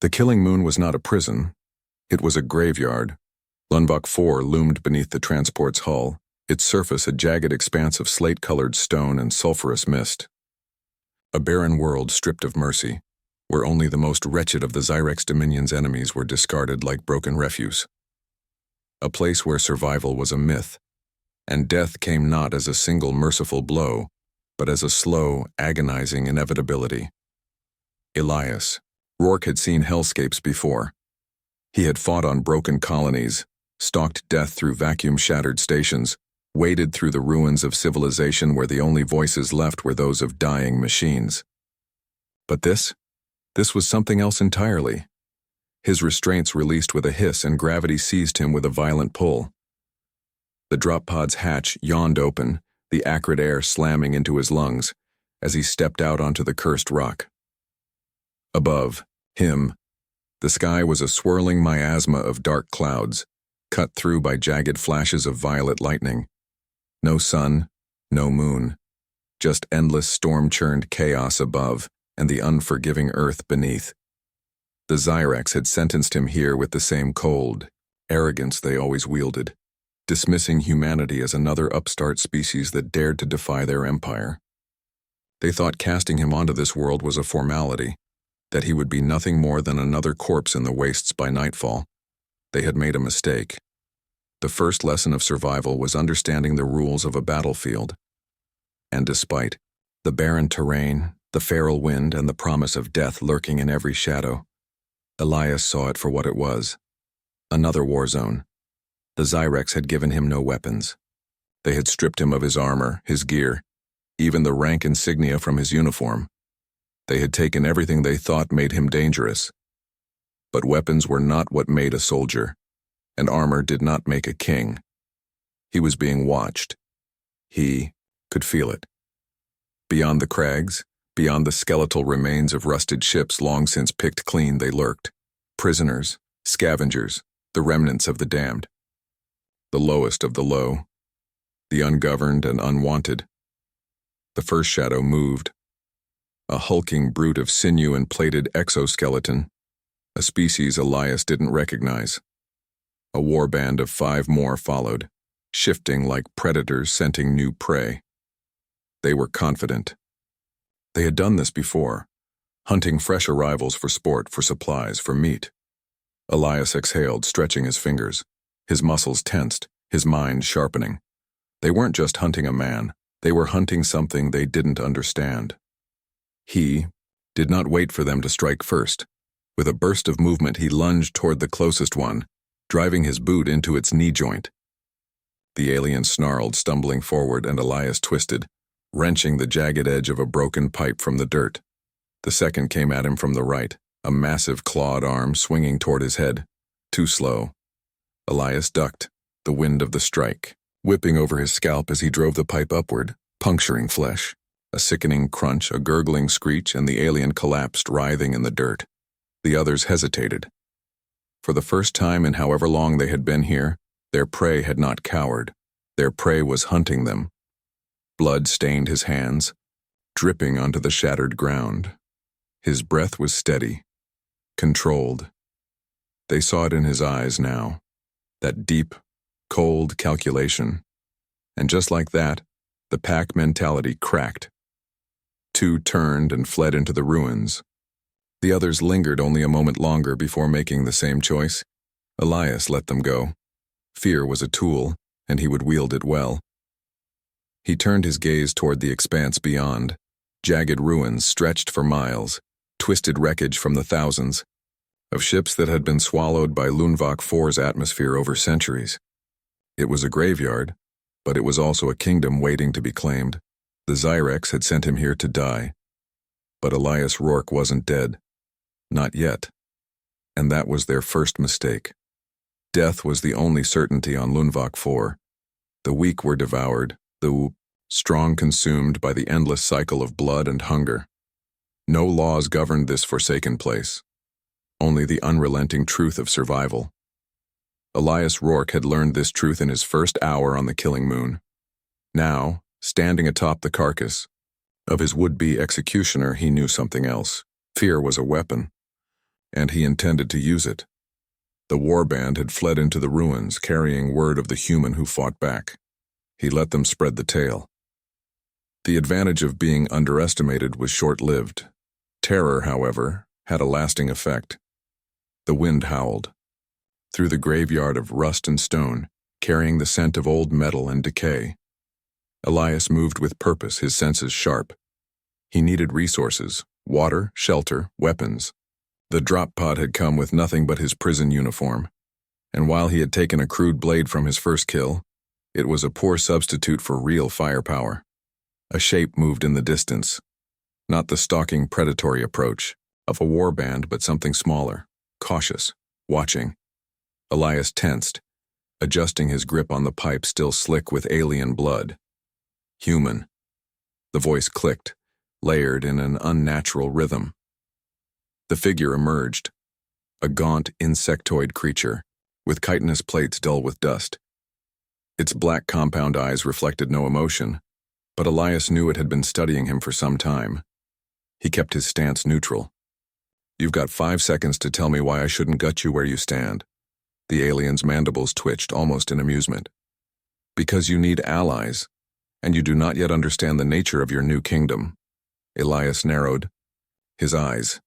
The Killing Moon was not a prison. It was a graveyard. Lunvok 4 loomed beneath the transport's hull, its surface a jagged expanse of slate-colored stone and sulphurous mist. A barren world stripped of mercy, where only the most wretched of the Zyrex Dominion's enemies were discarded like broken refuse. A place where survival was a myth, and death came not as a single merciful blow, but as a slow, agonizing inevitability. Elias Rourke had seen hellscapes before. He had fought on broken colonies, stalked death through vacuum-shattered stations, waded through the ruins of civilization where the only voices left were those of dying machines. But this was something else entirely. His restraints released with a hiss and gravity seized him with a violent pull. The drop pod's hatch yawned open, the acrid air slamming into his lungs, as he stepped out onto the cursed rock. Above him, the sky was a swirling miasma of dark clouds, cut through by jagged flashes of violet lightning. No sun, no moon, just endless storm-churned chaos above and the unforgiving earth beneath. The Zyrex had sentenced him here with the same cold arrogance they always wielded, dismissing humanity as another upstart species that dared to defy their empire. They thought casting him onto this world was a formality, that he would be nothing more than another corpse in the wastes by nightfall. They had made a mistake. The first lesson of survival was understanding the rules of a battlefield. And despite the barren terrain, the feral wind, and the promise of death lurking in every shadow, Elias saw it for what it was. Another war zone. The Zyrex had given him no weapons. They had stripped him of his armor, his gear, even the rank insignia from his uniform. They had taken everything they thought made him dangerous. But weapons were not what made a soldier, and armor did not make a king. He was being watched. He could feel it. Beyond the crags, beyond the skeletal remains of rusted ships long since picked clean, they lurked. Prisoners, scavengers, the remnants of the damned. The lowest of the low, the ungoverned and unwanted. The first shadow moved. A hulking brute of sinew and plated exoskeleton, a species Elias didn't recognize. A warband of 5 more followed, shifting like predators scenting new prey. They were confident. They had done this before, hunting fresh arrivals for sport, for supplies, for meat. Elias exhaled, stretching his fingers, his muscles tensed, his mind sharpening. They weren't just hunting a man, they were hunting something they didn't understand. He did not wait for them to strike first. With a burst of movement, he lunged toward the closest one, driving his boot into its knee joint. The alien snarled, stumbling forward, and Elias twisted, wrenching the jagged edge of a broken pipe from the dirt. The second came at him from the right, a massive clawed arm swinging toward his head. Too slow. Elias ducked, the wind of the strike whipping over his scalp as he drove the pipe upward, puncturing flesh. A sickening crunch, a gurgling screech, and the alien collapsed, writhing in the dirt. The others hesitated. For the first time in however long they had been here, their prey had not cowered. Their prey was hunting them. Blood stained his hands, dripping onto the shattered ground. His breath was steady, controlled. They saw it in his eyes now, that deep, cold calculation. And just like that, the pack mentality cracked. 2 turned and fled into the ruins. The others lingered only a moment longer before making the same choice. Elias let them go. Fear was a tool, and he would wield it well. He turned his gaze toward the expanse beyond. Jagged ruins stretched for miles, twisted wreckage from the thousands of ships that had been swallowed by Lunvok 4's atmosphere over centuries. It was a graveyard, but it was also a kingdom waiting to be claimed. The Zyrex had sent him here to die. But Elias Rourke wasn't dead. Not yet. And that was their first mistake. Death was the only certainty on Lunvok 4. The weak were devoured, the strong consumed by the endless cycle of blood and hunger. No laws governed this forsaken place. Only the unrelenting truth of survival. Elias Rourke had learned this truth in his first hour on the Killing Moon. Now, standing atop the carcass of his would-be executioner, he knew something else. Fear was a weapon. and he intended to use it. The warband had fled into the ruins, carrying word of the human who fought back. He let them spread the tale. The advantage of being underestimated was short-lived. Terror, however, had a lasting effect. The wind howled. Through the graveyard of rust and stone, carrying the scent of old metal and decay. Elias moved with purpose, his senses sharp. He needed resources, water, shelter, weapons. The drop pod had come with nothing but his prison uniform, and while he had taken a crude blade from his first kill, it was a poor substitute for real firepower. A shape moved in the distance, not the stalking predatory approach of a warband, but something smaller, cautious, watching. Elias tensed, adjusting his grip on the pipe still slick with alien blood. Human. The voice clicked, layered in an unnatural rhythm. The figure emerged, a gaunt insectoid creature, with chitinous plates dull with dust. Its black compound eyes reflected no emotion, but Elias knew it had been studying him for some time. He kept his stance neutral. "You've got 5 seconds to tell me why I shouldn't gut you where you stand." The alien's mandibles twitched, almost in amusement. "Because you need allies, and you do not yet understand the nature of your new kingdom." Elias narrowed his eyes.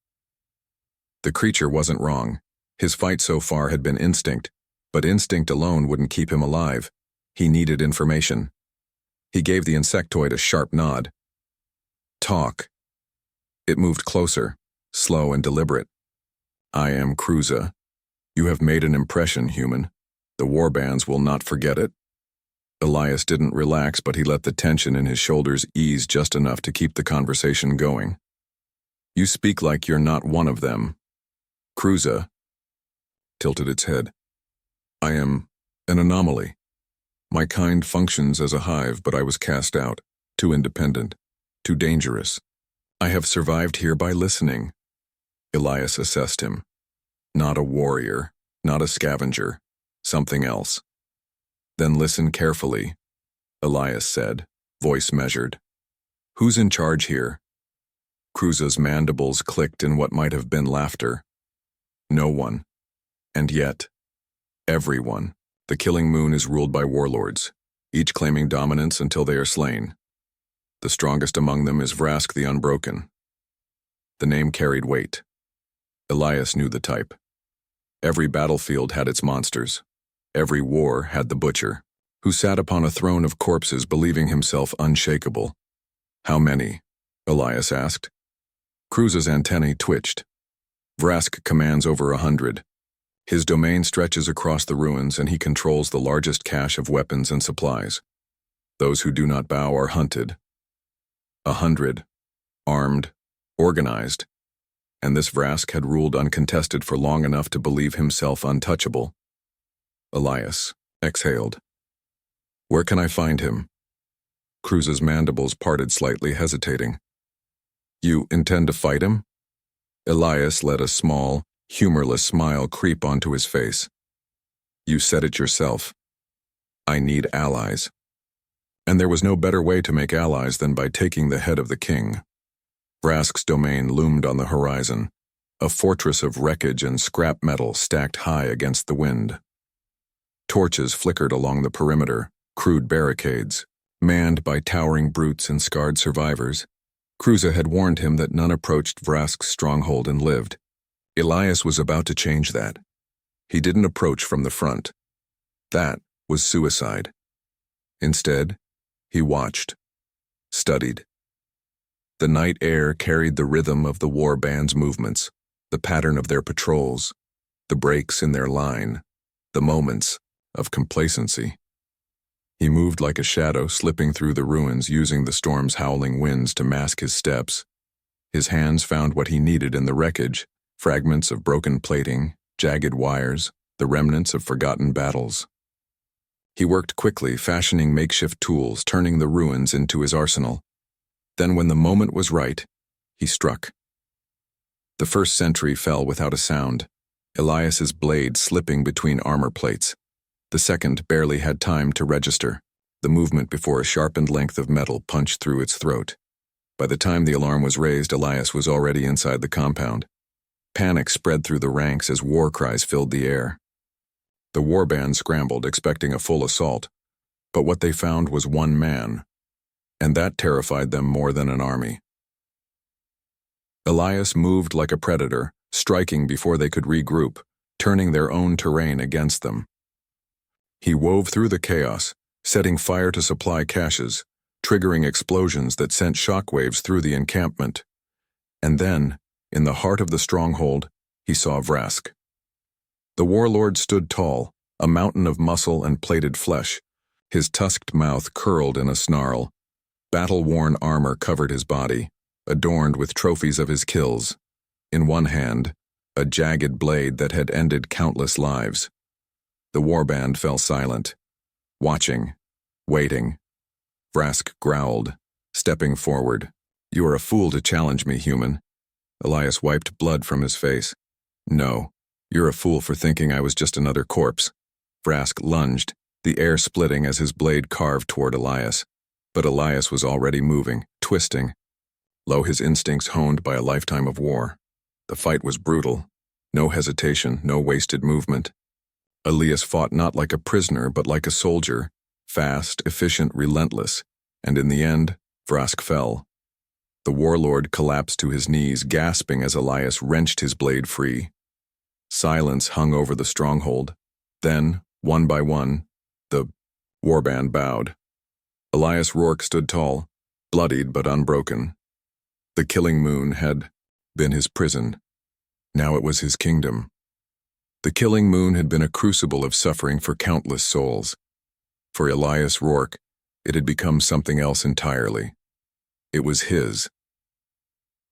The creature wasn't wrong. His fight so far had been instinct, but instinct alone wouldn't keep him alive. He needed information. He gave the insectoid a sharp nod. "Talk." It moved closer, slow and deliberate. "I am Kruza. You have made an impression, human. The warbands will not forget it." Elias didn't relax, but he let the tension in his shoulders ease just enough to keep the conversation going. "You speak like you're not one of them." Kruza tilted its head. "I am an anomaly. My kind functions as a hive, but I was cast out, too independent, too dangerous. I have survived here by listening." Elias assessed him. Not a warrior, not a scavenger, something else. "Then listen carefully," Elias said, voice measured. "Who's in charge here?" Kruza's mandibles clicked in what might have been laughter. "No one. And yet, everyone. The Killing Moon is ruled by warlords, each claiming dominance until they are slain. The strongest among them is Vrask the Unbroken." The name carried weight. Elias knew the type. Every battlefield had its monsters. Every war had the butcher, who sat upon a throne of corpses believing himself unshakable. "How many?" Elias asked. Kruza's antennae twitched. "Vrask commands over 100. His domain stretches across the ruins, and he controls the largest cache of weapons and supplies. Those who do not bow are hunted. 100. Armed, organized. And this Vrask had ruled uncontested for long enough to believe himself untouchable." Elias exhaled. "Where can I find him?" Kruza's mandibles parted slightly, hesitating. "You intend to fight him?" Elias let a small, humorless smile creep onto his face. "You said it yourself. I need allies. And there was no better way to make allies than by taking the head of the king." Vrask's domain loomed on the horizon, a fortress of wreckage and scrap metal stacked high against the wind. Torches flickered along the perimeter, crude barricades, manned by towering brutes and scarred survivors. Kruza had warned him that none approached Vrask's stronghold and lived. Elias was about to change that. He didn't approach from the front. That was suicide. Instead, he watched, studied. The night air carried the rhythm of the warband's movements, the pattern of their patrols, the breaks in their line, the moments of complacency. He moved like a shadow, slipping through the ruins, using the storm's howling winds to mask his steps. His hands found what he needed in the wreckage, fragments of broken plating, jagged wires, the remnants of forgotten battles. He worked quickly, fashioning makeshift tools, turning the ruins into his arsenal. Then, when the moment was right, he struck. The first sentry fell without a sound, Elias's blade slipping between armor plates. The second barely had time to register, the movement before a sharpened length of metal punched through its throat. By the time the alarm was raised, Elias was already inside the compound. Panic spread through the ranks as war cries filled the air. The Warbands scrambled, expecting a full assault, but what they found was one man, and that terrified them more than an army. Elias moved like a predator, striking before they could regroup, turning their own terrain against them. He wove through the chaos, setting fire to supply caches, triggering explosions that sent shockwaves through the encampment. And then, in the heart of the stronghold, he saw Vrask. The warlord stood tall, a mountain of muscle and plated flesh. His tusked mouth curled in a snarl. Battle-worn armor covered his body, adorned with trophies of his kills. In one hand, a jagged blade that had ended countless lives. The warband fell silent, watching, waiting. Vrask growled, stepping forward. "You are a fool to challenge me, human." Elias wiped blood from his face. "No, you're a fool for thinking I was just another corpse." Vrask lunged, the air splitting as his blade carved toward Elias. But Elias was already moving, twisting. Lo, his instincts honed by a lifetime of war. The fight was brutal. No hesitation, no wasted movement. Elias fought not like a prisoner, but like a soldier, fast, efficient, relentless, and in the end, Vrask fell. The warlord collapsed to his knees, gasping as Elias wrenched his blade free. Silence hung over the stronghold. Then, one by one, the warband bowed. Elias Rourke stood tall, bloodied but unbroken. The killing moon had been his prison. Now it was his kingdom. The killing moon had been a crucible of suffering for countless souls. For Elias Rourke, it had become something else entirely. It was his.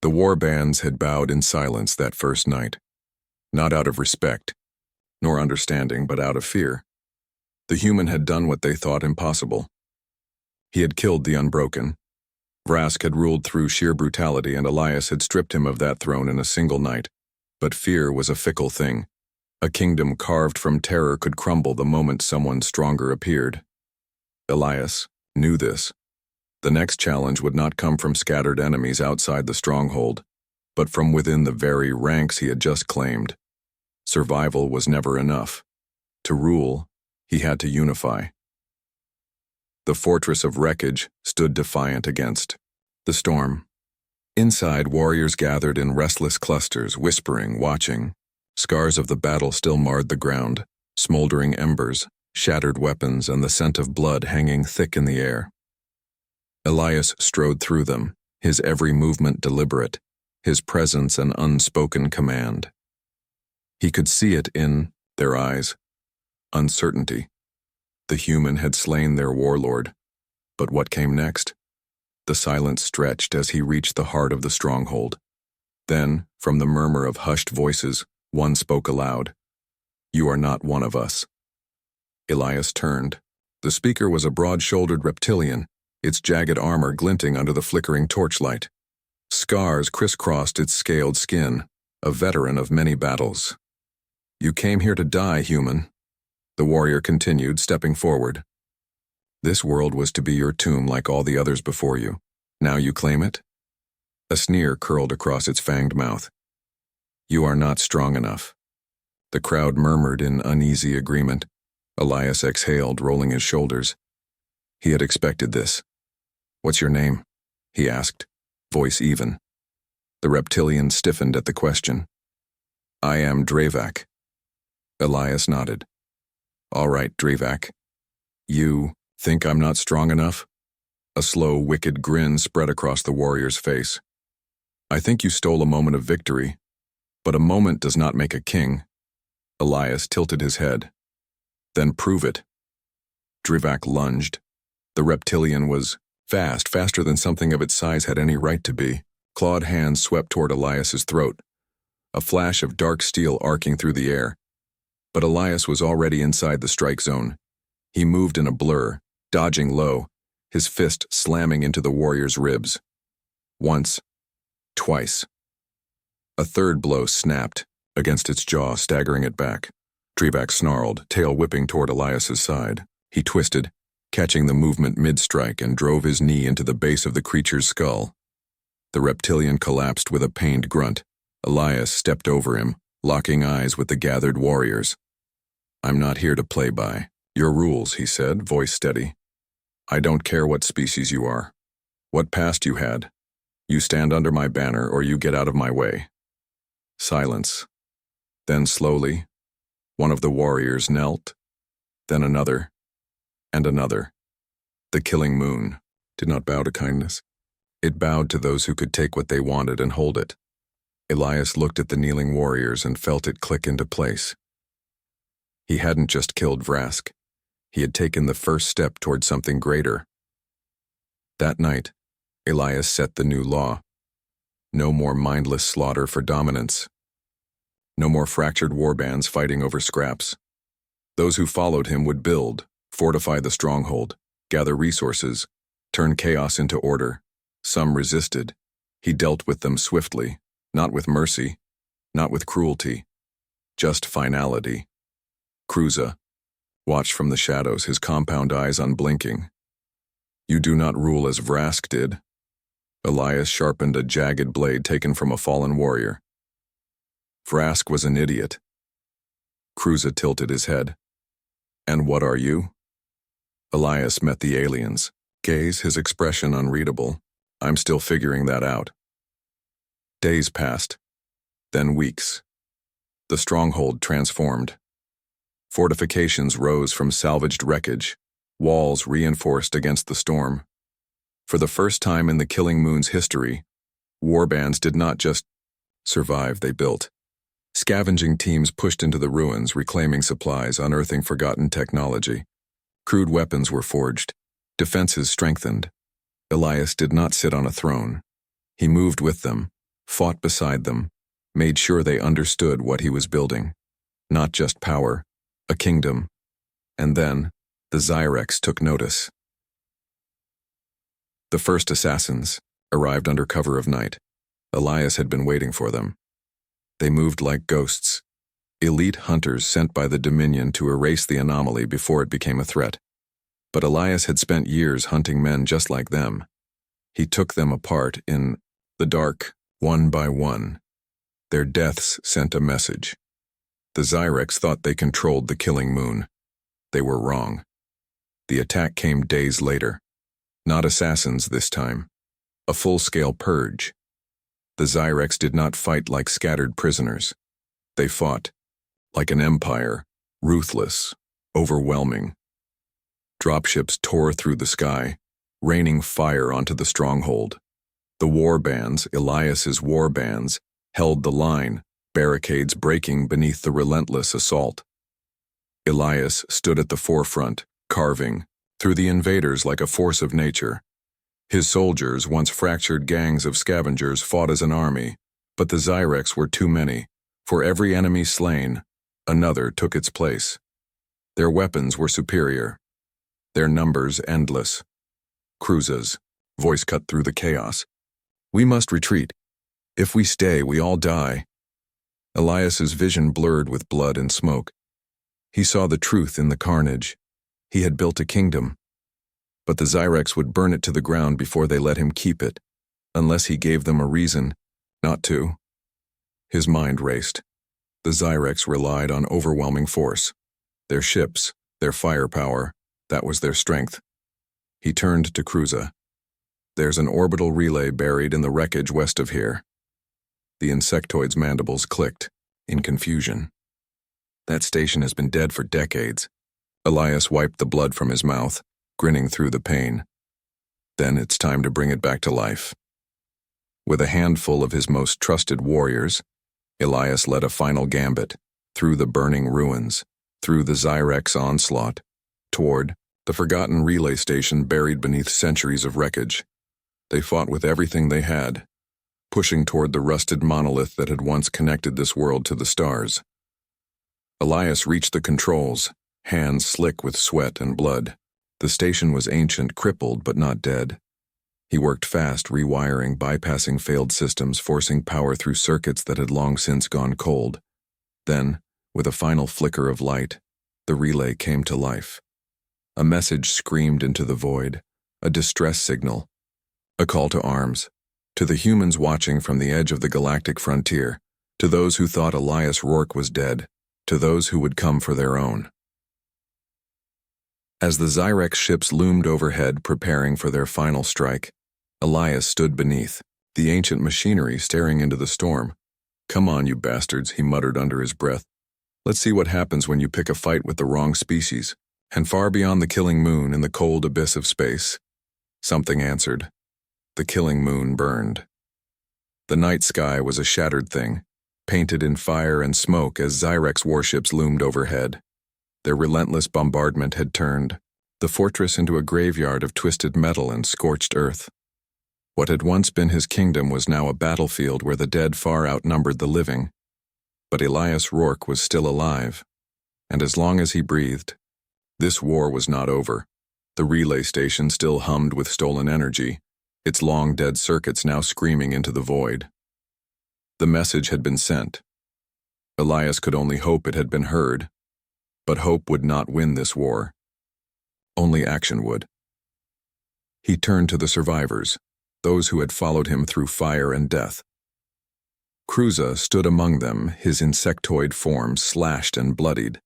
The warbands had bowed in silence that first night, not out of respect, nor understanding, but out of fear. The human had done what they thought impossible. He had killed the Unbroken. Vrask had ruled through sheer brutality, and Elias had stripped him of that throne in a single night. But fear was a fickle thing. A kingdom carved from terror could crumble the moment someone stronger appeared. Elias knew this. The next challenge would not come from scattered enemies outside the stronghold, but from within the very ranks he had just claimed. Survival was never enough. To rule, he had to unify. The fortress of wreckage stood defiant against the storm. Inside, warriors gathered in restless clusters, whispering, watching. Scars of the battle still marred the ground, smoldering embers, shattered weapons, and the scent of blood hanging thick in the air. Elias strode through them, his every movement deliberate, his presence an unspoken command. He could see it in their eyes. Uncertainty. The human had slain their warlord. But what came next? The silence stretched as he reached the heart of the stronghold. Then, from the murmur of hushed voices, one spoke aloud. "You are not one of us." Elias turned. The speaker was a broad-shouldered reptilian, its jagged armor glinting under the flickering torchlight. Scars crisscrossed its scaled skin, a veteran of many battles. "You came here to die, human," the warrior continued, stepping forward. "This world was to be your tomb like all the others before you. Now you claim it?" A sneer curled across its fanged mouth. "You are not strong enough." The crowd murmured in uneasy agreement. Elias exhaled, rolling his shoulders. He had expected this. "What's your name?" he asked, voice even. The reptilian stiffened at the question. "I am Dravak." Elias nodded. "All right, Dravak. You think I'm not strong enough?" A slow, wicked grin spread across the warrior's face. "I think you stole a moment of victory, but a moment does not make a king." Elias tilted his head. "Then prove it." Dravak lunged. The reptilian was fast, faster than something of its size had any right to be. Clawed hands swept toward Elias's throat, a flash of dark steel arcing through the air. But Elias was already inside the strike zone. He moved in a blur, dodging low, his fist slamming into the warrior's ribs. Once, twice. A third blow snapped against its jaw, staggering it back. Dravak snarled, tail whipping toward Elias's side. He twisted, catching the movement mid-strike, and drove his knee into the base of the creature's skull. The reptilian collapsed with a pained grunt, Elias stepped over him, locking eyes with the gathered warriors. "I'm not here to play by your rules," he said, voice steady. "I don't care what species you are, what past you had. You stand under my banner or you get out of my way." Silence. Then slowly, one of the warriors knelt, then another, and another. The killing moon did not bow to kindness. It bowed to those who could take what they wanted and hold it. Elias looked at the kneeling warriors and felt it click into place. He hadn't just killed Vrask. He had taken the first step toward something greater. That night, Elias set the new law. No more mindless slaughter for dominance. No more fractured warbands fighting over scraps. Those who followed him would build, fortify the stronghold, gather resources, turn chaos into order. Some resisted. He dealt with them swiftly, not with mercy, not with cruelty, just finality. Kruza watched from the shadows, his compound eyes unblinking. "You do not rule as Vrask did." Elias sharpened a jagged blade taken from a fallen warrior. "Vrask was an idiot." Kruza tilted his head. "And what are you?" Elias met the alien's gaze, his expression unreadable. "I'm still figuring that out." Days passed, then weeks. The stronghold transformed. Fortifications rose from salvaged wreckage, walls reinforced against the storm. For the first time in the Killing Moon's history, warbands did not just survive, they built. Scavenging teams pushed into the ruins, reclaiming supplies, unearthing forgotten technology. Crude weapons were forged, defenses strengthened. Elias did not sit on a throne. He moved with them, fought beside them, made sure they understood what he was building. Not just power, a kingdom. And then, the Zyrex took notice. The first assassins arrived under cover of night. Elias had been waiting for them. They moved like ghosts, elite hunters sent by the Dominion to erase the anomaly before it became a threat. But Elias had spent years hunting men just like them. He took them apart in the dark, one by one. Their deaths sent a message. The Zyrex thought they controlled the Killing Moon. They were wrong. The attack came days later. Not assassins this time. A full-scale purge. The Zyrex did not fight like scattered prisoners. They fought like an empire, ruthless, overwhelming. Dropships tore through the sky, raining fire onto the stronghold. The warbands, Elias's warbands, held the line, barricades breaking beneath the relentless assault. Elias stood at the forefront, carving through the invaders like a force of nature. His soldiers, once fractured gangs of scavengers, fought as an army, but the Zyrex were too many. For every enemy slain, another took its place. Their weapons were superior, their numbers endless. Kruza's voice cut through the chaos. "We must retreat. If we stay, we all die." Elias's vision blurred with blood and smoke. He saw the truth in the carnage. He had built a kingdom, but the Zyrex would burn it to the ground before they let him keep it, unless he gave them a reason not to. His mind raced. The Zyrex relied on overwhelming force. Their ships, their firepower, that was their strength. He turned to Kruza. "There's an orbital relay buried in the wreckage west of here." The insectoid's mandibles clicked, in confusion. "That station has been dead for decades." Elias wiped the blood from his mouth, grinning through the pain. "Then it's time to bring it back to life." With a handful of his most trusted warriors, Elias led a final gambit, through the burning ruins, through the Zyrex onslaught, toward the forgotten relay station buried beneath centuries of wreckage. They fought with everything they had, pushing toward the rusted monolith that had once connected this world to the stars. Elias reached the controls, hands slick with sweat and blood. The station was ancient, crippled, but not dead. He worked fast, rewiring, bypassing failed systems, forcing power through circuits that had long since gone cold. Then, with a final flicker of light, the relay came to life. A message screamed into the void, a distress signal, a call to arms. To the humans watching from the edge of the galactic frontier, to those who thought Elias Rourke was dead, to those who would come for their own. As the Zyrex ships loomed overhead preparing for their final strike, Elias stood beneath, the ancient machinery staring into the storm. "Come on, you bastards," he muttered under his breath. "Let's see what happens when you pick a fight with the wrong species." And far beyond the killing moon in the cold abyss of space, something answered. The killing moon burned. The night sky was a shattered thing, painted in fire and smoke as Zyrex warships loomed overhead. Their relentless bombardment had turned the fortress into a graveyard of twisted metal and scorched earth. What had once been his kingdom was now a battlefield where the dead far outnumbered the living. But Elias Rourke was still alive, and as long as he breathed, this war was not over. The relay station still hummed with stolen energy, its long dead circuits now screaming into the void. The message had been sent. Elias could only hope it had been heard, but hope would not win this war. Only action would. He turned to the survivors, those who had followed him through fire and death. Kruza stood among them, his insectoid form slashed and bloodied.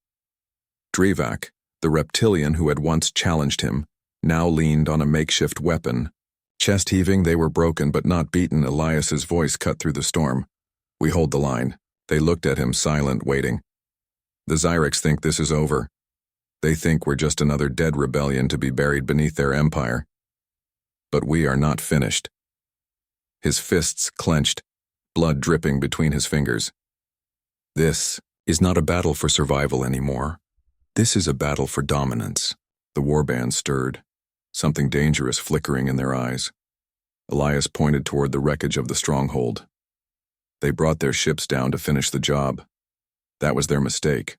Vrask, the reptilian who had once challenged him, now leaned on a makeshift weapon. Chest heaving, they were broken but not beaten. Elias's voice cut through the storm. "We hold the line." They looked at him, silent, waiting. "The Zyrex think this is over. They think we're just another dead rebellion to be buried beneath their empire. But we are not finished." His fists clenched, blood dripping between his fingers. "This is not a battle for survival anymore. This is a battle for dominance." The Warbands stirred, something dangerous flickering in their eyes. Elias pointed toward the wreckage of the stronghold. "They brought their ships down to finish the job. That was their mistake.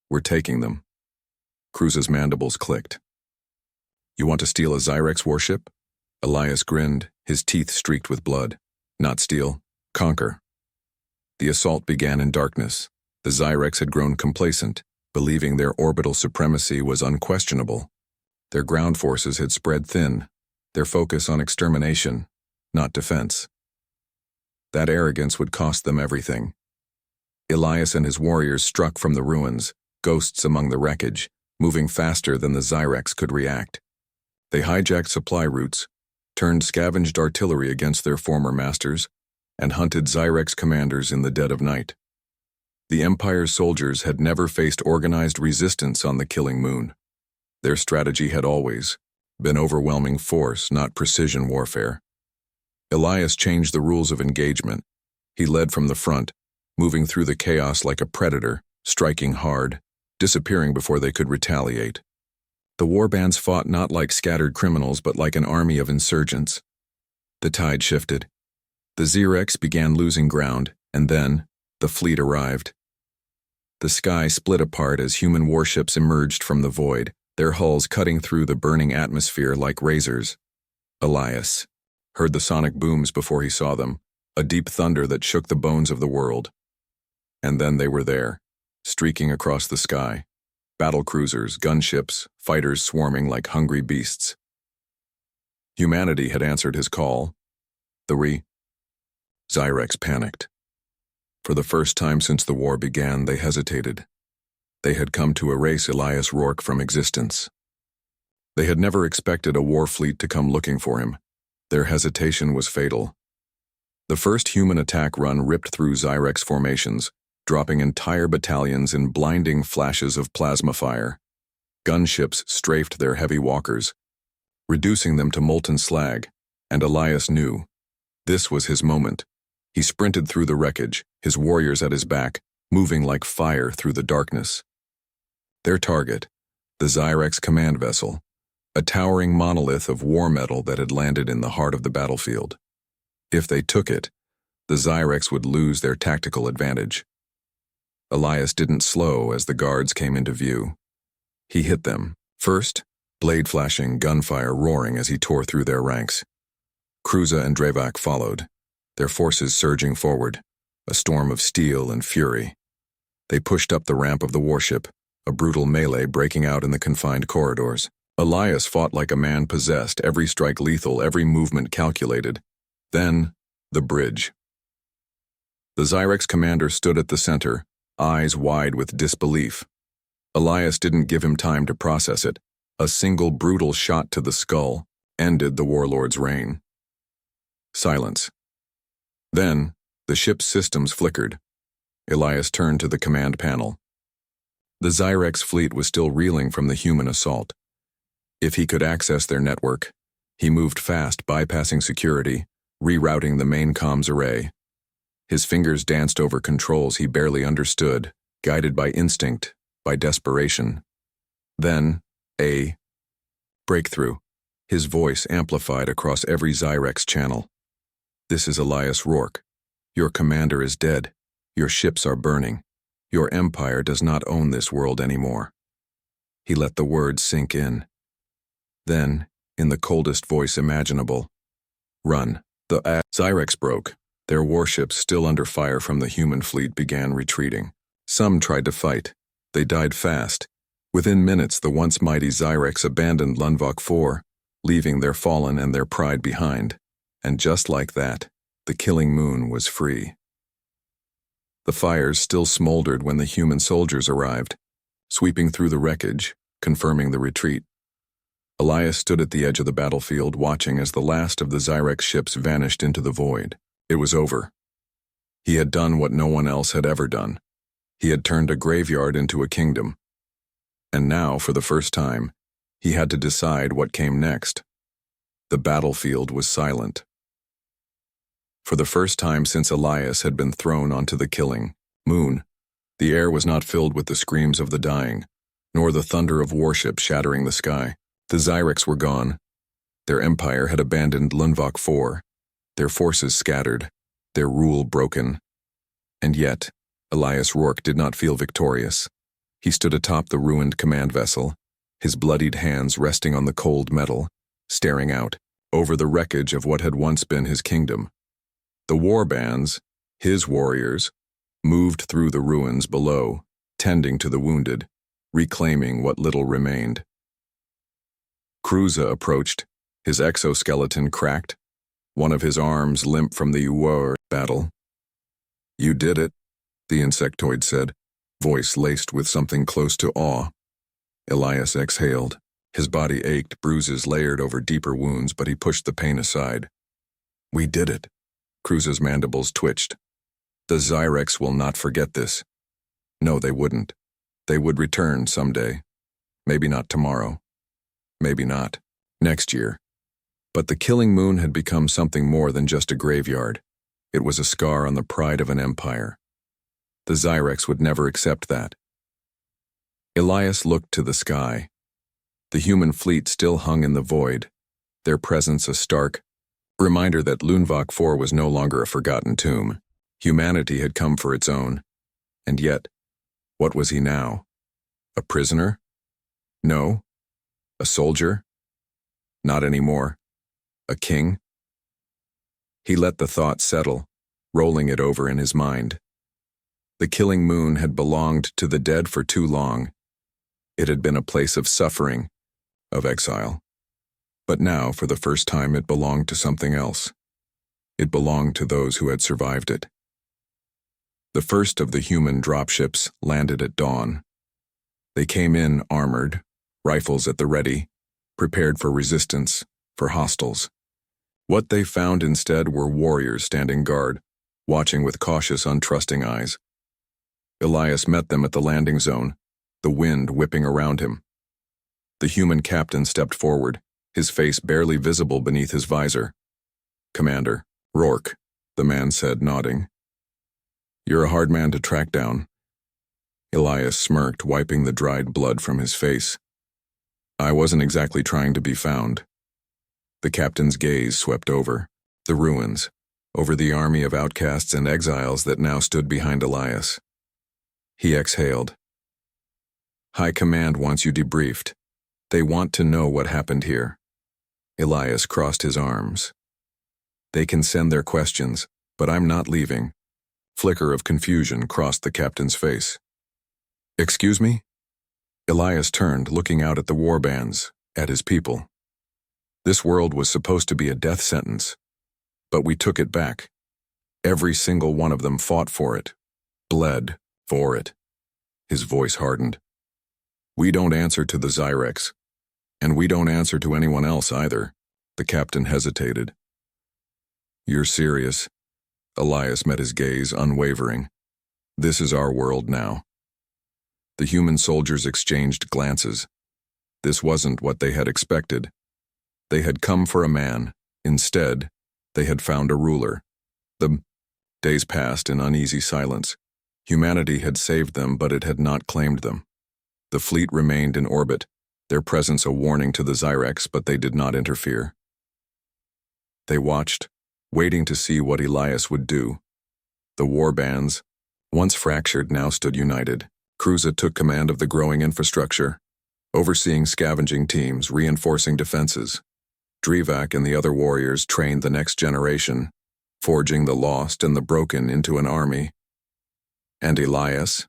We're taking them." Kruza's mandibles clicked. "You want to steal a Zyrex warship?" Elias grinned, his teeth streaked with blood. "Not steal, conquer." The assault began in darkness. The Zyrex had grown complacent, believing their orbital supremacy was unquestionable. Their ground forces had spread thin, their focus on extermination, not defense. That arrogance would cost them everything. Elias and his warriors struck from the ruins, ghosts among the wreckage, moving faster than the Zyrex could react. They hijacked supply routes, turned scavenged artillery against their former masters, and hunted Zyrex commanders in the dead of night. The Empire's soldiers had never faced organized resistance on the killing moon. Their strategy had always been overwhelming force, not precision warfare. Elias changed the rules of engagement. He led from the front, moving through the chaos like a predator, striking hard, disappearing before they could retaliate. The warbands fought not like scattered criminals but like an army of insurgents. The tide shifted. The Zyrex began losing ground, and then the fleet arrived. The sky split apart as human warships emerged from the void, their hulls cutting through the burning atmosphere like razors. Elias heard the sonic booms before he saw them, a deep thunder that shook the bones of the world. And then they were there, streaking across the sky, battle cruisers, gunships, fighters swarming like hungry beasts. Humanity had answered his call. The Zyrex panicked. For the first time since the war began, they hesitated. They had come to erase Elias Rourke from existence. They had never expected a war fleet to come looking for him. Their hesitation was fatal. The first human attack run ripped through Zyrex formations, dropping entire battalions in blinding flashes of plasma fire. Gunships strafed their heavy walkers, reducing them to molten slag, and Elias knew. This was his moment. He sprinted through the wreckage, his warriors at his back, moving like fire through the darkness. Their target, the Zyrex command vessel, a towering monolith of war metal that had landed in the heart of the battlefield. If they took it, the Zyrex would lose their tactical advantage. Elias didn't slow as the guards came into view. He hit them. First, blade flashing, gunfire roaring as he tore through their ranks. Kruza and Vrask followed, their forces surging forward, a storm of steel and fury. They pushed up the ramp of the warship, a brutal melee breaking out in the confined corridors. Elias fought like a man possessed, every strike lethal, every movement calculated. Then, the bridge. The Zyrex commander stood at the center, eyes wide with disbelief. Elias didn't give him time to process it. A single brutal shot to the skull ended the warlord's reign. Silence. Then, the ship's systems flickered. Elias turned to the command panel. The Zyrex fleet was still reeling from the human assault. If he could access their network, he moved fast, bypassing security, rerouting the main comms array. His fingers danced over controls he barely understood, guided by instinct, by desperation. Then, a breakthrough. His voice amplified across every Zyrex channel. "This is Elias Rourke. Your commander is dead. Your ships are burning. Your empire does not own this world anymore." He let the words sink in. Then, in the coldest voice imaginable, "Run." The Zyrex broke. Their warships, still under fire from the human fleet, began retreating. Some tried to fight. They died fast. Within minutes, the once mighty Zyrex abandoned Lunvok 4, leaving their fallen and their pride behind. And just like that, the killing moon was free. The fires still smoldered when the human soldiers arrived, sweeping through the wreckage, confirming the retreat. Elias stood at the edge of the battlefield, watching as the last of the Zyrex ships vanished into the void. It was over. He had done what no one else had ever done. He had turned a graveyard into a kingdom. And now, for the first time, he had to decide what came next. The battlefield was silent. For the first time since Elias had been thrown onto the killing moon, the air was not filled with the screams of the dying, nor the thunder of warships shattering the sky. The Zyrex were gone. Their empire had abandoned Lunvok 4, their forces scattered, their rule broken. And yet, Elias Rourke did not feel victorious. He stood atop the ruined command vessel, his bloodied hands resting on the cold metal, staring out over the wreckage of what had once been his kingdom. The Warbands, his warriors, moved through the ruins below, tending to the wounded, reclaiming what little remained. Kruza approached, his exoskeleton cracked, one of his arms limp from the war battle. "You did it," the insectoid said, voice laced with something close to awe. Elias exhaled. His body ached, bruises layered over deeper wounds, but he pushed the pain aside. "We did it." Kruza's mandibles twitched. "The Zyrex will not forget this." No, they wouldn't. They would return someday. Maybe not tomorrow. Maybe not next year. But the killing moon had become something more than just a graveyard. It was a scar on the pride of an empire. The Zyrex would never accept that. Elias looked to the sky. The human fleet still hung in the void, their presence a stark reminder that Lunvok 4 was no longer a forgotten tomb. Humanity had come for its own. And yet, what was he now? A prisoner? No. A soldier? Not anymore. A king? He let the thought settle, rolling it over in his mind. The killing moon had belonged to the dead for too long. It had been a place of suffering, of exile. But now, for the first time, it belonged to something else. It belonged to those who had survived it. The first of the human dropships landed at dawn. They came in armored, rifles at the ready, prepared for resistance, for hostiles. What they found instead were warriors standing guard, watching with cautious, untrusting eyes. Elias met them at the landing zone, the wind whipping around him. The human captain stepped forward, his face barely visible beneath his visor. "Commander, Rourke," the man said, nodding. "You're a hard man to track down." Elias smirked, wiping the dried blood from his face. "I wasn't exactly trying to be found." The captain's gaze swept over the ruins, over the army of outcasts and exiles that now stood behind Elias. He exhaled. "High Command wants you debriefed. They want to know what happened here." Elias crossed his arms. "They can send their questions, but I'm not leaving." Flicker of confusion crossed the captain's face. "Excuse me?" Elias turned, looking out at the warbands, at his people. This world was supposed to be a death sentence, but we took it back. Every single one of them fought for it, bled for it. His voice hardened. We don't answer to the Zyrex, and we don't answer to anyone else either. The captain hesitated. You're serious? Elias met his gaze, unwavering. This is our world now. The human soldiers exchanged glances. This wasn't what they had expected. They had come for a man. Instead, they had found a ruler. The days passed in uneasy silence. Humanity had saved them, but it had not claimed them. The fleet remained in orbit, their presence a warning to the Zyrex, but they did not interfere. They watched, waiting to see what Elias would do. The Warbands, once fractured, now stood united. Kruza took command of the growing infrastructure, overseeing scavenging teams, reinforcing defenses. Drivak and the other warriors trained the next generation, forging the lost and the broken into an army. And Elias,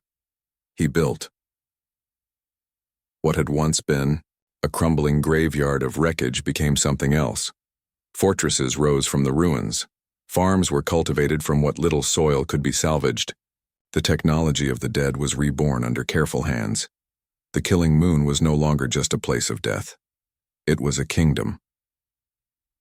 he built. What had once been a crumbling graveyard of wreckage became something else. Fortresses rose from the ruins. Farms were cultivated from what little soil could be salvaged. The technology of the dead was reborn under careful hands. The killing moon was no longer just a place of death. It was a kingdom.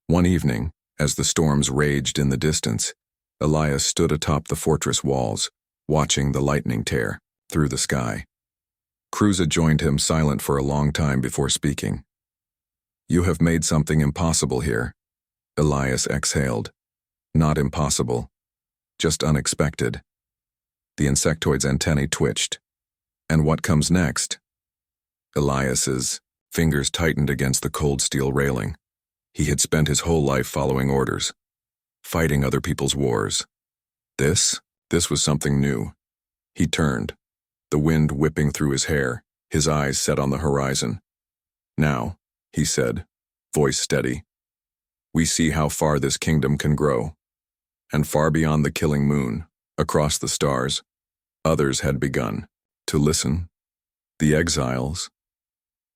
One evening, as the storms raged in the distance, Elias stood atop the fortress walls, watching the lightning tear through the sky. Kruza joined him, silent for a long time before speaking. You have made something impossible here, Elias exhaled. Not impossible, just unexpected. The insectoid's antennae twitched. And what comes next? Elias's fingers tightened against the cold steel railing. He had spent his whole life following orders, fighting other people's wars. This was something new. He turned, the wind whipping through his hair, his eyes set on the horizon. Now, he said, voice steady, we see how far this kingdom can grow. And far beyond the killing moon, across the stars, others had begun to listen. The exiles,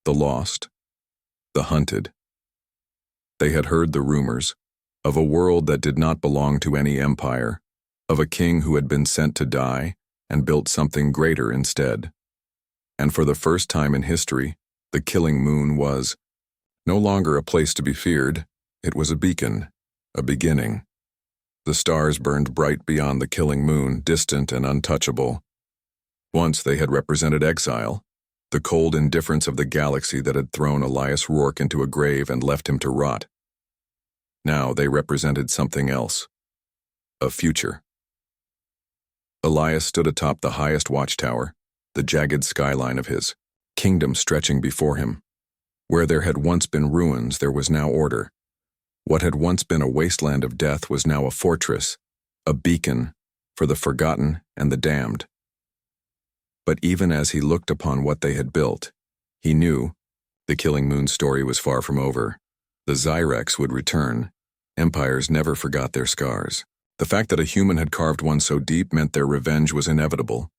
the lost, the hunted. They had heard the rumors of a world that did not belong to any empire, of a king who had been sent to die and built something greater instead. And for the first time in history, the killing moon was no longer a place to be feared. It was a beacon, a beginning. The stars burned bright beyond the killing moon, distant and untouchable. Once they had represented exile, the cold indifference of the galaxy that had thrown Elias Rourke into a grave and left him to rot. Now they represented something else. A future. Elias stood atop the highest watchtower, the jagged skyline of his kingdom stretching before him. Where there had once been ruins, there was now order. What had once been a wasteland of death was now a fortress, a beacon for the forgotten and the damned. But even as he looked upon what they had built, he knew the killing moon story was far from over. The Zyrex would return. Empires never forgot their scars. The fact that a human had carved one so deep meant their revenge was inevitable.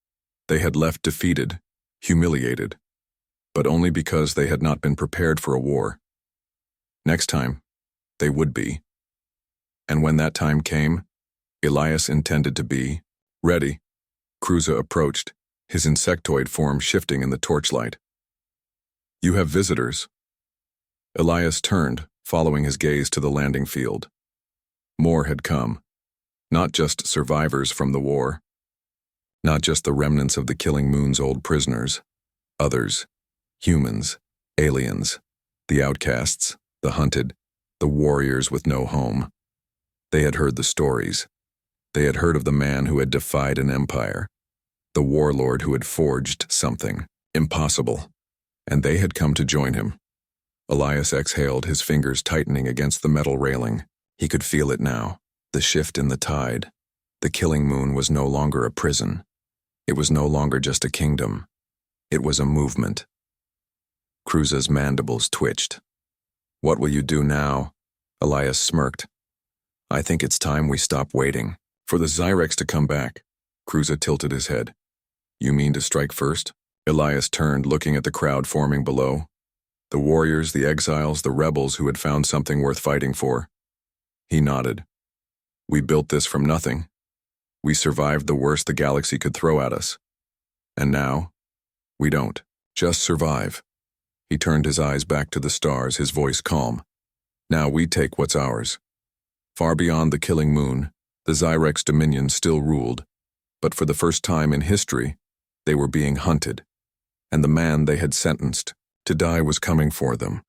They had left defeated, humiliated, but only because they had not been prepared for a war. Next time, they would be. And when that time came, Elias intended to be ready. Kruza approached, his insectoid form shifting in the torchlight. You have visitors. Elias turned, following his gaze to the landing field. More had come. Not just survivors from the war. Not just the remnants of the killing moon's old prisoners. Others. Humans. Aliens. The outcasts. The hunted. The warriors with no home. They had heard the stories. They had heard of the man who had defied an empire. The warlord who had forged something impossible. And they had come to join him. Elias exhaled, his fingers tightening against the metal railing. He could feel it now, the shift in the tide. The killing moon was no longer a prison. It was no longer just a kingdom. It was a movement. Kruza's mandibles twitched. What will you do now? Elias smirked. I think it's time we stop waiting for the Zyrex to come back. Kruza tilted his head. You mean to strike first? Elias turned, looking at the crowd forming below. The warriors, the exiles, the rebels who had found something worth fighting for. He nodded. We built this from nothing. We survived the worst the galaxy could throw at us. And now, we don't just survive. He turned his eyes back to the stars, his voice calm. Now we take what's ours. Far beyond the killing moon, the Zyrex Dominion still ruled, but for the first time in history, they were being hunted, and the man they had sentenced to die was coming for them.